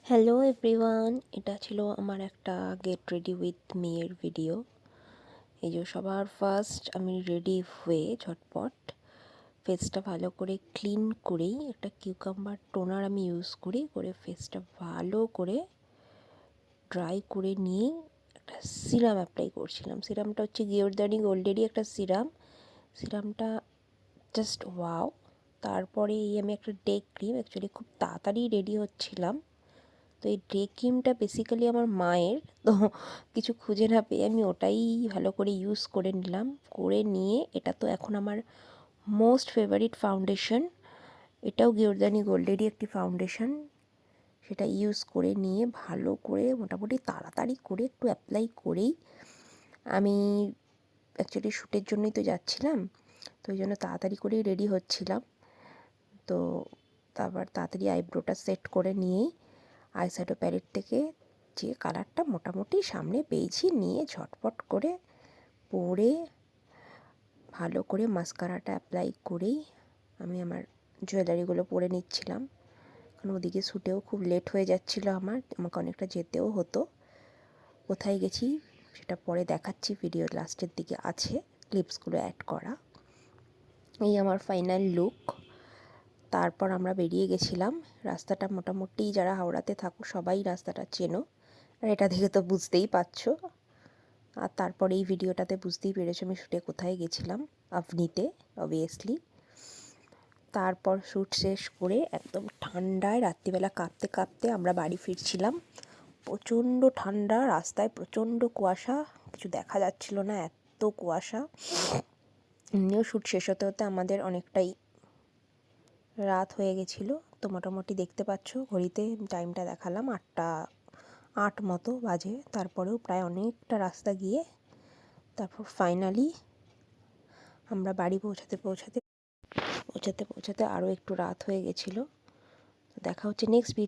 Hello everyone, এটা ছিল আমার একটা গেট রেডি উইথ মি এর ভিডিও। এই যে সবার ফার্স্ট আমি রেডি হয়ে ঝটপট ফেসটা ভালো করে ক্লিন করেই একটা কিউকাম্বার টোনার আমি ইউজ করে ফেসটা ভালো করে ড্রাই করে নিয়ে একটা সিরাম অ্যাপ্লাই করছিলাম। সিরামটা হচ্ছে গিওরদানি গোল্ডেরই একটা সিরামটা জাস্ট ওয়াও। তারপরে এই আমি একটা ডে ক্রিম, অ্যাকচুয়ালি খুব তাড়াতাড়ি রেডি হচ্ছিলাম, তো এই ডে ক্রিমটা বেসিক্যালি আমার মায়ের, তো কিছু খুঁজে না পেয়ে আমি ওটাই ভালো করে ইউজ করে নিলাম। করে নিয়ে এটা তো এখন আমার মোস্ট ফেভারিট ফাউন্ডেশন, এটাও গিওরদানি গোল্ডেরই একটি ফাউন্ডেশন। সেটা ইউজ করে নিয়ে ভালো করে মোটামুটি তাড়াতাড়ি করে একটু অ্যাপ্লাই করেই আমি অ্যাকচুয়ালি শ্যুটের জন্যই তো যাচ্ছিলাম, তো ওই জন্য তাড়াতাড়ি করেই রেডি হচ্ছিলাম। তো তারপর তাড়াতাড়ি আইব্রোটা সেট করে নিয়েই আইশ্যাডো প্যালেট থেকে যে কালারটা মোটামুটি সামনে পেয়েছি নিয়ে ঝটপট করে পরে ভালো করে মাস্কারাটা অ্যাপ্লাই করেই আমি আমার জুয়েলারিগুলো পরে নিচ্ছিলাম, কারণ ওদিকে শ্যুটেও খুব লেট হয়ে যাচ্ছিলো, আমাকে অনেকটা যেতেও হতো। কোথায় গেছি সেটা পরে দেখাচ্ছি, ভিডিওর লাস্টের দিকে আছে ক্লিপসগুলো অ্যাড করা। এই আমার ফাইনাল লুক। তারপর আমরা বেরিয়ে গেছিলাম। রাস্তাটা মোটামুটি যারা হাওড়াতে থাকো সবাই রাস্তাটা চেনো, আর এটা দেখে তো বুঝতেই পারছো। আর তারপর এই ভিডিওটাতে বুঝতেই পেরেছো আমি শ্যুটে কোথায় গেছিলাম, আভনিতে অবভিয়াসলি। তারপর শ্যুট শেষ করে একদম ঠান্ডায় রাত্রিবেলা কাঁপতে কাঁপতে আমরা বাড়ি ফিরছিলাম। প্রচণ্ড ঠান্ডা, রাস্তায় প্রচণ্ড কুয়াশা, কিছু দেখা যাচ্ছিল না, এত কুয়াশা। এমনিও শ্যুট শেষ হতে হতে আমাদের অনেকটাই রাত হয়ে গেছিলো। তো মোটামুটি দেখতে পাচ্ছ ঘড়িতে টাইমটা দেখালাম 8টা মতো বাজে। তারপরেও প্রায় অনেকটা রাস্তা গিয়ে তারপর ফাইনালি আমরা বাড়ি পৌঁছাতে আরও একটু রাত হয়ে গেছিলো। দেখা হচ্ছে নেক্সট